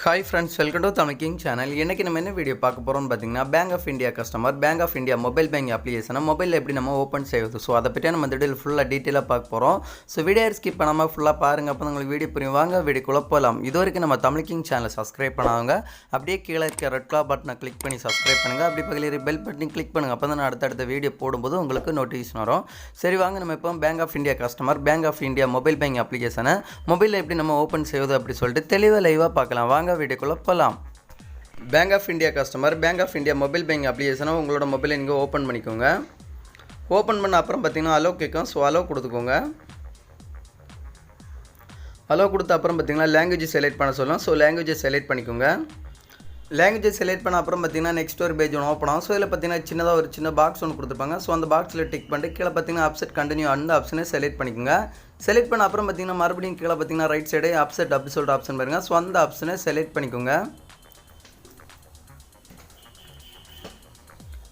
Hi friends, welcome to Tamil king channel. இன்றைக்கி நம்ம என்ன வீடியோ பார்க்க போகிறோம்னு பார்த்தீங்கன்னா, bank of India customer bank of India mobile bank அப்ளிகேஷனை மொபைலில் எப்படி நம்ம ஓப்பன் செய்வது, ஸோ அதை பற்றி நம்ம இந்த வீடியோ ஃபுல்லாக டீட்டெயிலாக பார்க்க போகிறோம். ஸோ வீடியோ ஸ்கிப் பண்ணாமல் ஃபுல்லாக பாருங்கள், அப்போ உங்களுக்கு வீடியோ புரியும். வாங்க வீடியோக்குள்ளே போகலாம். இது வரைக்கும் நம்ம தமிழ் கிங் சேனலை சப்ஸ்கிரைப் பண்ணாங்க அப்படியே கீழே இருக்க ரெட் கலர் பட்டனை கிளிக் பண்ணி சப்ஸ்கிரைப் பண்ணுங்கள். அப்படி பக்கத்தில் பெல் பட்டனை கிளிக் பண்ணுங்கள், அப்போ தான் நான் அடுத்தடுத்த வீடியோ போடும்போது உங்களுக்கு நோட்டிஃபிகேஷன் வரும். சரி வாங்க, நம்ம இப்போ bank of India customer bank of India mobile bank அப்ளிகேஷனை மொபைலில் எப்படி நம்ம ஓப்பன் செய்வது அப்படி சொல்லிட்டு தெளிவாக லைவாக பார்க்கலாம். வாங்க வீடியோக்குள்ளே போகலாம். Bank of India customer bank of India mobile bank அப்ளிகேஷனை உங்களோட மொபைலை நீங்கள் ஓப்பன் பண்ணிக்கோங்க. ஓப்பன் பண்ண அப்புறம் பார்த்தீங்கன்னா அலோ கேட்கும். ஸோ அலோ கொடுத்துக்கோங்க. அலோ கொடுத்த அப்புறம் பார்த்தீங்கன்னா லாங்குவேஜ் செலக்ட் பண்ண சொல்லலாம். ஸோ லாங்குவேஜை செலக்ட் பண்ணிக்கோங்க. லாங்குவேஜை செலக்ட் பண்ண அப்புறம் பார்த்தீங்கன்னா நெக்ஸ்ட் ஒரு பேஜ் ஒன்று ஓப்பன் ஆகும். ஸோ இதில் பார்த்தீங்கன்னா சின்னதாக ஒரு சின்ன பாக்ஸ் ஒன்று கொடுத்துருப்பாங்க. ஸோ அந்த பாக்ஸில் டிக் பண்ணிட்டு கீழே பார்த்தீங்கன்னா அப்செட் கண்டினியூ அந்த ஆப்ஷனை செலக்ட் பண்ணிக்கோங்க. செலக்ட் பண்ண அப்புறம் பார்த்தீங்கன்னா மறுபடியும் கீழே பார்த்தீங்கன்னா ரைட் சைடு அப்செட் அப்படி சொல்லிட்டு ஆப்ஷன் பாருங்கள். ஸோ அந்த ஆப்ஷனை செலக்ட் பண்ணிக்கோங்க.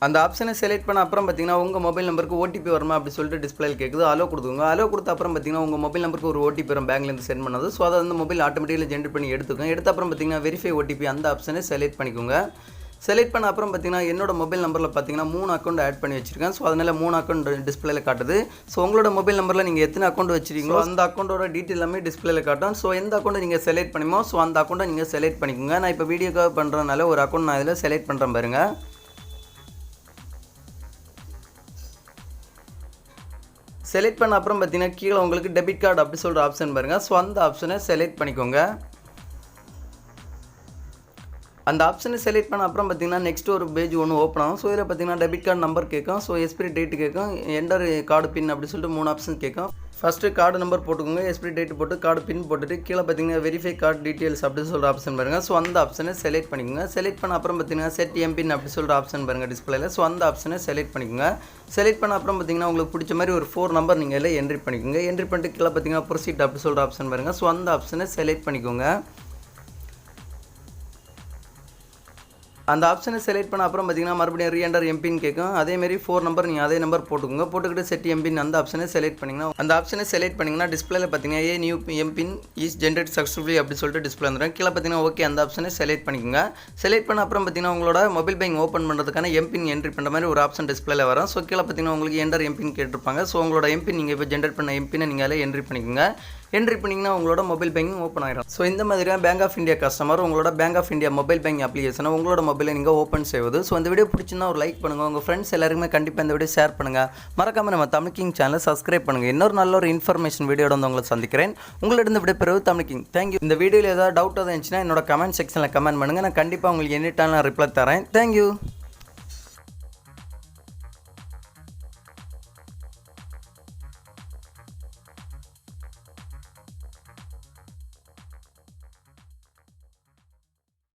அந்த ஆப்ஷனை செலக்ட் பண்ண அப்புறம் பார்த்தீங்கன்னா உங்கள் மொபைல் நம்பருக்கு ஓடிபி வருமா அப்படி சொல்லிட்டு டிஸ்பிளேல கேட்குது. அலோ கொடுத்துக்கோங்க. அலோ கொடுத்த அப்புறம் பார்த்தீங்கன்னா உங்கள் மொபைல் நம்பருக்கு ஒரு ஓடிபி வரும் பேங்க்லேருந்து சென்ட் பண்ணது. ஸோ அதை வந்து மொபைல் ஆட்டோமேட்டிக்கலி ஜென்ரேட் பண்ணி எடுத்துக்கோங்க. எடுத்த அப்புறம் பார்த்தீங்கன்னா வெரிஃபை ஓடிபி அந்த ஆப்ஷனை செலக்ட் பண்ணிக்கோங்க. செலக்ட் பண்ண அப்புறம் பார்த்தீங்கன்னா என்னோட மொபைல் நம்பரில் பார்த்தீங்கன்னா 3 அக்கௌண்ட் ஆட் பண்ணி வச்சிருக்கேன். ஸோ அதனால் 3 அக்கௌண்ட் டிஸ்பிளேல காட்டுது. ஸோ உங்களோட மொபைல் நம்பரில் நீங்கள் எத்தனை அக்கௌண்ட் வச்சிருக்கீங்களோ அந்த அக்கௌண்ட்டோட டீட்டெயில் எல்லாமே டிஸ்பிளேல காட்டும். ஸோ எந்த அக்கௌண்ட்டை நீங்கள் செலக்ட் பண்ணுமோ ஸோ அந்த அக்கௌண்ட்டை நீங்கள் செலக்ட் பண்ணிக்கோங்க. நான் இப்போ வீடியோக்காக பண்ணுறதுனால ஒரு அக்கௌண்ட் நான் இதில் செலக்ட் பண்ணுறேன் பாருங்கள். செலக்ட் பண்ண அப்புறம் பார்த்தீங்கன்னா கீழே உங்களுக்கு டெபிட் கார்டு அப்படி சொல்கிற ஆப்ஷன் பாருங்கள். ஸோ அந்த ஆப்ஷனை செலக்ட் பண்ணிக்கோங்க. அந்த ஆப்ஷனை செலக்ட் பண்ண அப்புறம் பார்த்தீங்கன்னா நெக்ஸ்ட் ஒரு பேஜ் ஒன்று ஓப்பன் ஆகும். ஸோ இதில் பார்த்தீங்கன்னா டெபிட் கார்டு நம்பர் கேட்கும். ஸோ எக்ஸ்பிரி டேட் கேட்கும். என்டர் கார்டு பின் அப்படி சொல்லிட்டு 3 ஆப்ஷன் கேட்கும். ஃபஸ்ட்டு கார்டு நம்பர் போட்டுக்கோங்க. எக்ஸ்பிரி டேட் போட்டு கார்டு பின் போட்டுட்டு கீழே பார்த்தீங்கன்னா வெரிஃபை கார்டு டீட்டெயில்ஸ் அப்படின்னு சொல்கிற ஆப்ஷன் பாருங்கள். ஸோ அந்த ஆப்ஷனை செலக்ட் பண்ணிக்கோங்க. செலக்ட் பண்ண அப்புறம் பார்த்தீங்கன்னா செட் எம்பின் அப்படி சொல்கிற ஆப்ஷன் பாருங்கள் டிஸ்பிளேல. ஸோ அந்த ஆப்ஷனை செலக்ட் பண்ணிக்கோங்க. செலக்ட் பண்ண அப்புறம் பார்த்தீங்கன்னா உங்களுக்கு பிடிச்ச மாதிரி ஒரு 4 நம்பர் நீங்கள் எல்லாம் என்ட்ரி பண்ணிக்கோங்க. என்ட்ரி பண்ணிட்டு கீழே பார்த்தீங்கன்னா ப்ரொசீட் அப்படி சொல்கிற ஆப்ஷன் பாருங்கள். ஸோ அந்த ஆப்ஷனை செலக்ட் பண்ணிக்கோங்க. அந்த ஆப்ஷனை செலக்ட் பண்ண அப்புறம் பார்த்தீங்கன்னா மறுபடியும் ரீஎன்டர் எம்பின் கேட்கும். அதேமாரி 4 நம்பர் நீங்கள் அதே நம்பர் போட்டுக்கோங்க. போட்டுக்கிட்டு செட் எம்பின் அந்த ஆப்ஷனை செலக்ட் பண்ணிங்கன்னா அந்த ஆப்ஷனை செலக்ட் பண்ணிங்கன்னா டிஸ்பிளேல பார்த்தீங்கன்னா new MPIN is generate successfully அப்படி சொல்லிட்டு டிஸ்பிளே வந்துடும். கீழே பார்த்தீங்கன்னா ஓகே அந்த ஆப்ஷனை செலக்ட் பண்ணிக்கோங்க. செலக்ட் பண்ண அப்புறம் பார்த்தீங்கன்னா உங்களோட மொபைல் பேங்க் ஓப்பன் பண்ணுறதுக்கான எம்பின் என்ட்ரி பண்ணுற மாதிரி ஒரு ஆப்ஷன் டிஸ்பிளேல வரும். ஸோ கீழே பார்த்தீங்கன்னா உங்களுக்கு என்டர் எம்பின் கேட்டிருப்பாங்க. ஸோ உங்களோட எம்பின் நீங்கள் இப்போ ஜென்ரேட் பண்ண எம்பினை நீங்கள் அதில் என்ட்ரி பண்ணிக்கோங்க. என்ட்ரி பண்ணிங்கன்னா உங்களோட மொபைல் பேங்கிங் ஓப்பன் ஆகிடும். ஸோ இந்த மாதிரியாக பேங்க் ஆஃப் இந்தியா கஸ்டமர் உங்களோட bank of India mobile bank அப்ளிகேஷனை உங்களோட மொபைலில் நீங்கள் ஓப்பன் செய்வது. ஸோ இந்த வீடியோ பிடிச்சிருந்தா ஒரு லைக் பண்ணுங்கள். உங்கள் ஃப்ரெண்ட்ஸ் எல்லாருக்குமே கண்டிப்பாக இந்த வீடியோ ஷேர் பண்ணுங்கள். மறக்காமல் நம்ம தமிழ் கிங் சேனலை சப்ஸ்கிரைப் பண்ணுங்கள். இன்னொரு நல்ல ஒரு இன்ஃபர்மேஷன் வீடியோட வந்து உங்களை சந்திக்கிறேன். உங்களிடம் விட பிறகு தமிழ் கிங். தேங்க்யூ. இந்த வீடியோவில் ஏதாவது டவுட் இருந்துச்சுன்னா என்னோட கமெண்ட் செக்ஷனில் கமெண்ட் பண்ணுங்கள். நான் கண்டிப்பாக உங்களுக்கு எனி டைம் நான் ரிப்ளை தரேன். தேங்க்யூ.